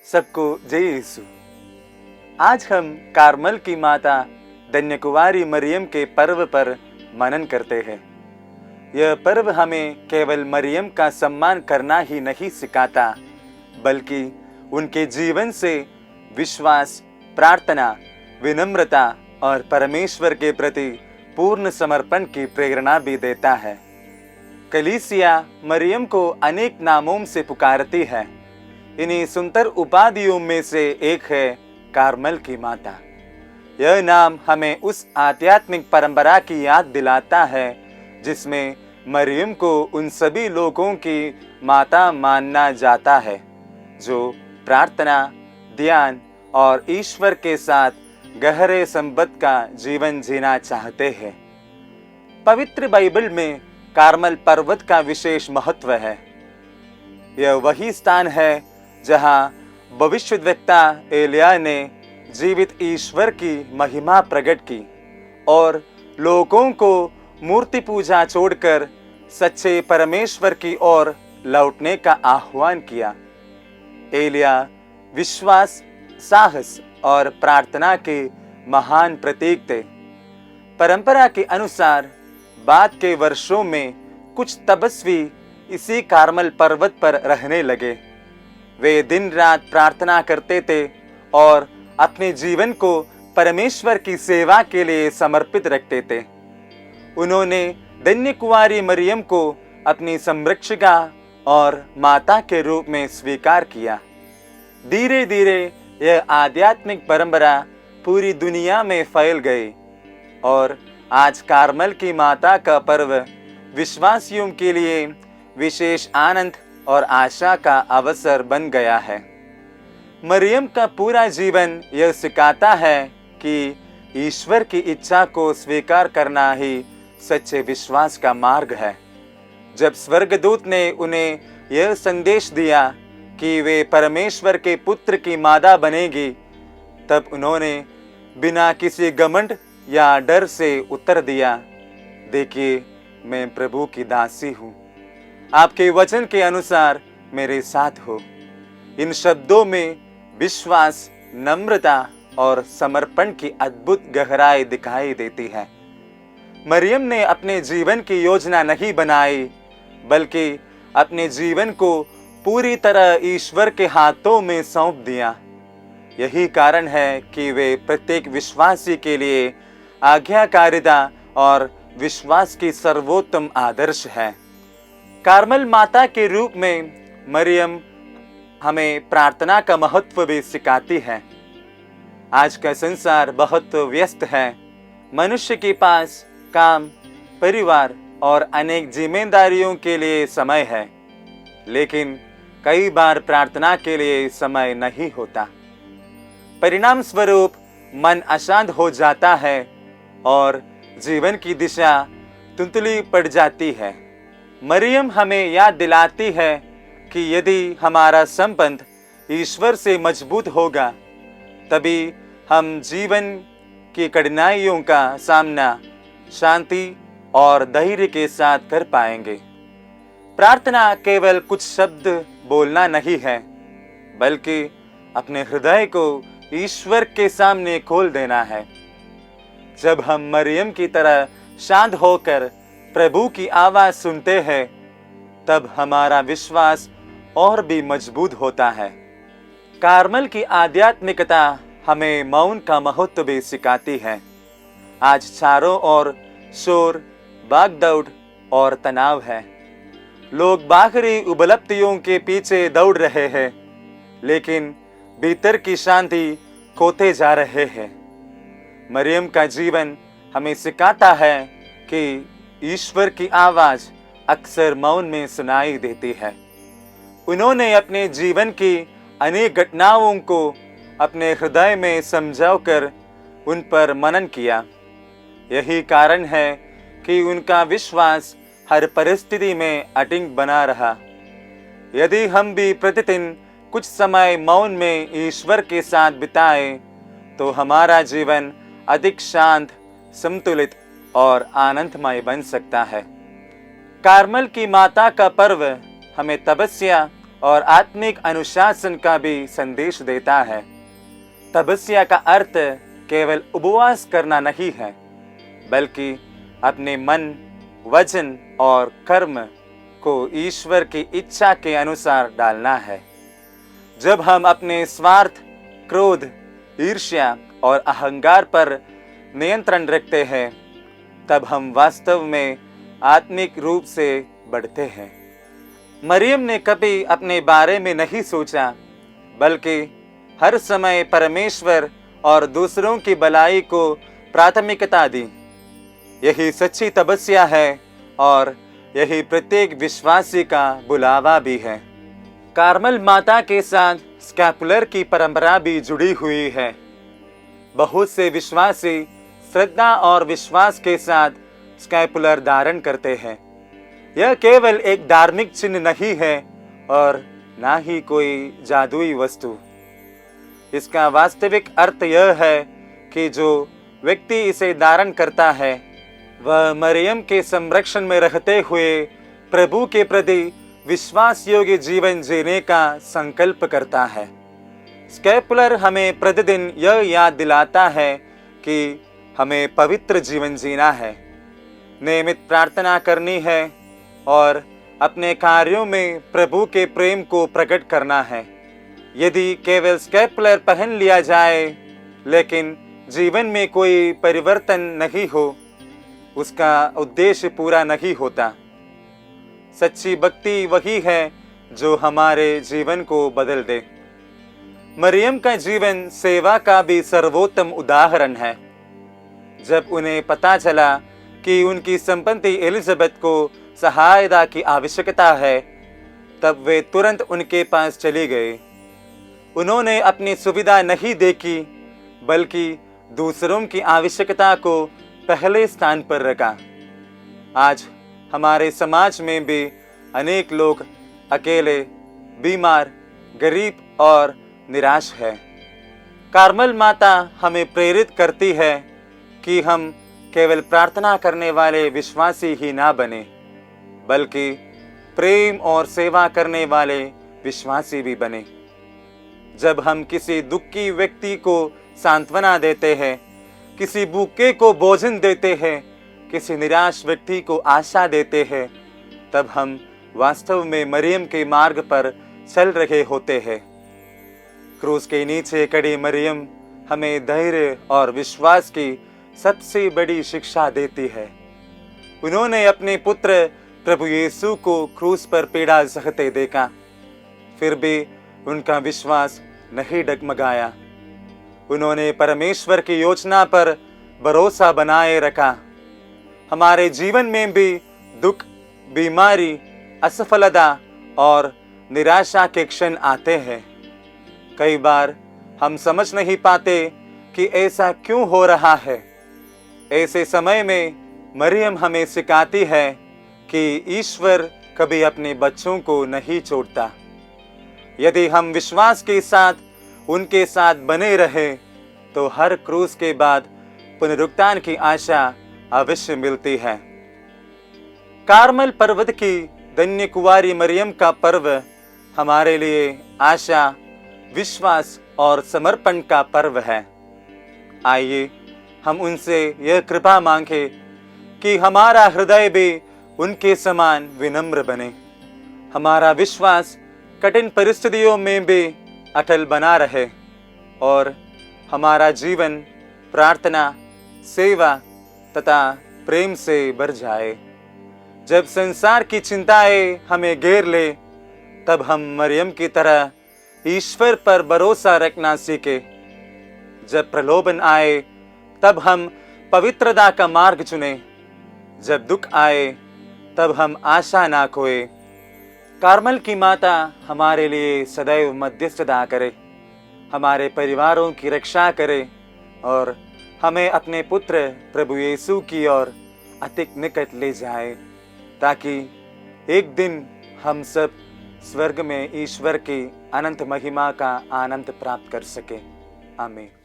सबको जय यीशु। आज हम कार्मल की माता धन्य कुंवारी मरियम के पर्व पर मनन करते हैं। यह पर्व हमें केवल मरियम का सम्मान करना ही नहीं सिखाता, बल्कि उनके जीवन से विश्वास, प्रार्थना, विनम्रता और परमेश्वर के प्रति पूर्ण समर्पण की प्रेरणा भी देता है। कलीसिया मरियम को अनेक नामों से पुकारती है। इन्हीं सुंदर उपाधियों में से एक है कार्मल की माता। यह नाम हमें उस आध्यात्मिक परंपरा की याद दिलाता है जिसमें मरियम को उन सभी लोगों की माता मानना जाता है जो प्रार्थना, ध्यान और ईश्वर के साथ गहरे संबंध का जीवन जीना चाहते हैं। पवित्र बाइबल में कार्मल पर्वत का विशेष महत्व है। यह वही स्थान है जहां भविष्यद्वक्ता एलिया ने जीवित ईश्वर की महिमा प्रकट की और लोगों को मूर्ति पूजा छोड़कर सच्चे परमेश्वर की ओर लौटने का आह्वान किया। एलिया विश्वास, साहस और प्रार्थना के महान प्रतीक थे। परंपरा के अनुसार बाद के वर्षों में कुछ तपस्वी इसी कार्मल पर्वत पर रहने लगे। वे दिन रात प्रार्थना करते थे और अपने जीवन को परमेश्वर की सेवा के लिए समर्पित रखते थे। उन्होंने धन्य कुंवारी मरियम को अपनी संरक्षिका और माता के रूप में स्वीकार किया। धीरे धीरे यह आध्यात्मिक परंपरा पूरी दुनिया में फैल गई और आज कार्मल की माता का पर्व विश्वासियों के लिए विशेष आनंद और आशा का अवसर बन गया है। मरियम का पूरा जीवन यह सिखाता है कि ईश्वर की इच्छा को स्वीकार करना ही सच्चे विश्वास का मार्ग है। जब स्वर्गदूत ने उन्हें यह संदेश दिया कि वे परमेश्वर के पुत्र की माता बनेगी, तब उन्होंने बिना किसी घमंड या डर से उत्तर दिया, देखिए मैं प्रभु की दासी हूँ, आपके वचन के अनुसार मेरे साथ हो। इन शब्दों में विश्वास, नम्रता और समर्पण की अद्भुत गहराई दिखाई देती है। मरियम ने अपने जीवन की योजना नहीं बनाई, बल्कि अपने जीवन को पूरी तरह ईश्वर के हाथों में सौंप दिया। यही कारण है कि वे प्रत्येक विश्वासी के लिए आज्ञाकारिता और विश्वास की सर्वोत्तम आदर्श है। कार्मल माता के रूप में मरियम हमें प्रार्थना का महत्व भी सिखाती है। आज का संसार बहुत व्यस्त है। मनुष्य के पास काम, परिवार और अनेक जिम्मेदारियों के लिए समय है, लेकिन कई बार प्रार्थना के लिए समय नहीं होता। परिणाम स्वरूप मन अशांत हो जाता है और जीवन की दिशा धुंधली पड़ जाती है। मरियम हमें याद दिलाती है कि यदि हमारा संबंध ईश्वर से मजबूत होगा, तभी हम जीवन की कठिनाइयों का सामना शांति और धैर्य के साथ कर पाएंगे। प्रार्थना केवल कुछ शब्द बोलना नहीं है, बल्कि अपने हृदय को ईश्वर के सामने खोल देना है। जब हम मरियम की तरह शांत होकर प्रभु की आवाज सुनते हैं, तब हमारा विश्वास और भी मजबूत होता है। कार्मल की आध्यात्मिकता हमें मौन का महत्व भी सिखाती है। आज चारों ओर शोर, भागदौड़ और तनाव है। लोग बाहरी उपलब्धियों के पीछे दौड़ रहे हैं, लेकिन भीतर की शांति खोते जा रहे हैं। मरियम का जीवन हमें सिखाता है कि ईश्वर की आवाज अक्सर मौन में सुनाई देती है। उन्होंने अपने जीवन की अनेक घटनाओं को अपने हृदय में समझाकर उन पर मनन किया। यही कारण है कि उनका विश्वास हर परिस्थिति में अडिग बना रहा। यदि हम भी प्रतिदिन कुछ समय मौन में ईश्वर के साथ बिताएं, तो हमारा जीवन अधिक शांत, संतुलित और आनंदमय बन सकता है। कार्मल की माता का पर्व हमें तपस्या और आत्मिक अनुशासन का भी संदेश देता है। तपस्या का अर्थ केवल उपवास करना नहीं है, बल्कि अपने मन, वचन और कर्म को ईश्वर की इच्छा के अनुसार डालना है। जब हम अपने स्वार्थ, क्रोध, ईर्ष्या और अहंकार पर नियंत्रण रखते हैं, तब हम वास्तव में आत्मिक रूप से बढ़ते हैं। मरियम ने कभी अपने बारे में नहीं सोचा, बल्कि हर समय परमेश्वर और दूसरों की भलाई को प्राथमिकता दी। यही सच्ची तपस्या है और यही प्रत्येक विश्वासी का बुलावा भी है। कार्मल माता के साथ स्कैपुलर की परंपरा भी जुड़ी हुई है। बहुत से विश्वासी श्रद्धा और विश्वास के साथ स्कैपुलर धारण करते हैं। यह केवल एक धार्मिक चिन्ह नहीं है और ना ही कोई जादुई वस्तु। इसका वास्तविक अर्थ यह है कि जो व्यक्ति इसे धारण करता है, वह मरियम के संरक्षण में रहते हुए प्रभु के प्रति विश्वास योग्य जीवन जीने का संकल्प करता है। स्कैपुलर हमें प्रतिदिन यह याद दिलाता है कि हमें पवित्र जीवन जीना है, नियमित प्रार्थना करनी है और अपने कार्यों में प्रभु के प्रेम को प्रकट करना है। यदि केवल स्कैपुलर पहन लिया जाए लेकिन जीवन में कोई परिवर्तन नहीं हो, उसका उद्देश्य पूरा नहीं होता। सच्ची भक्ति वही है जो हमारे जीवन को बदल दे। मरियम का जीवन सेवा का भी सर्वोत्तम उदाहरण है। जब उन्हें पता चला कि उनकी संपत्ति एलिजाबेथ को सहायता की आवश्यकता है, तब वे तुरंत उनके पास चली गए। उन्होंने अपनी सुविधा नहीं देखी, बल्कि दूसरों की आवश्यकता को पहले स्थान पर रखा। आज हमारे समाज में भी अनेक लोग अकेले, बीमार, गरीब और निराश हैं। कार्मल माता हमें प्रेरित करती है कि हम केवल प्रार्थना करने वाले विश्वासी ही ना बने, बल्कि प्रेम और सेवा करने वाले विश्वासी भी बने। जब हम किसी दुखी व्यक्ति को सांत्वना देते हैं, किसी भूखे को भोजन देते हैं, किसी निराश व्यक्ति को आशा देते हैं, तब हम वास्तव में मरियम के मार्ग पर चल रहे होते हैं। क्रूस के नीचे खड़ी मरियम हमें धैर्य और विश्वास की सबसे बड़ी शिक्षा देती है। उन्होंने अपने पुत्र प्रभु यीशु को क्रूस पर पीड़ा सहते देखा, फिर भी उनका विश्वास नहीं डगमगाया। उन्होंने परमेश्वर की योजना पर भरोसा बनाए रखा। हमारे जीवन में भी दुख, बीमारी, असफलता और निराशा के क्षण आते हैं। कई बार हम समझ नहीं पाते कि ऐसा क्यों हो रहा है। ऐसे समय में मरियम हमें सिखाती है कि ईश्वर कभी अपने बच्चों को नहीं छोड़ता। यदि हम विश्वास के साथ उनके साथ बने रहे, तो हर क्रूस के बाद पुनरुत्थान की आशा अवश्य मिलती है। कार्मल पर्वत की धन्य कुंवारी मरियम का पर्व हमारे लिए आशा, विश्वास और समर्पण का पर्व है। आइए हम उनसे यह कृपा मांगे कि हमारा हृदय भी उनके समान विनम्र बने। हमारा विश्वास कठिन परिस्थितियों में भी अटल बना रहे और हमारा जीवन प्रार्थना, सेवा तथा प्रेम से भर जाए। जब संसार की चिंताएं हमें घेर ले, तब हम मरियम की तरह ईश्वर पर भरोसा रखना सीखे। जब प्रलोभन आए, तब हम पवित्रता का मार्ग चुने। जब दुख आए, तब हम आशा ना खोए। कार्मल की माता हमारे लिए सदैव मध्यस्थता करे, हमारे परिवारों की रक्षा करे और हमें अपने पुत्र प्रभु यीशु की ओर अधिक निकट ले जाए, ताकि एक दिन हम सब स्वर्ग में ईश्वर की अनंत महिमा का आनंद प्राप्त कर सके। आमीन।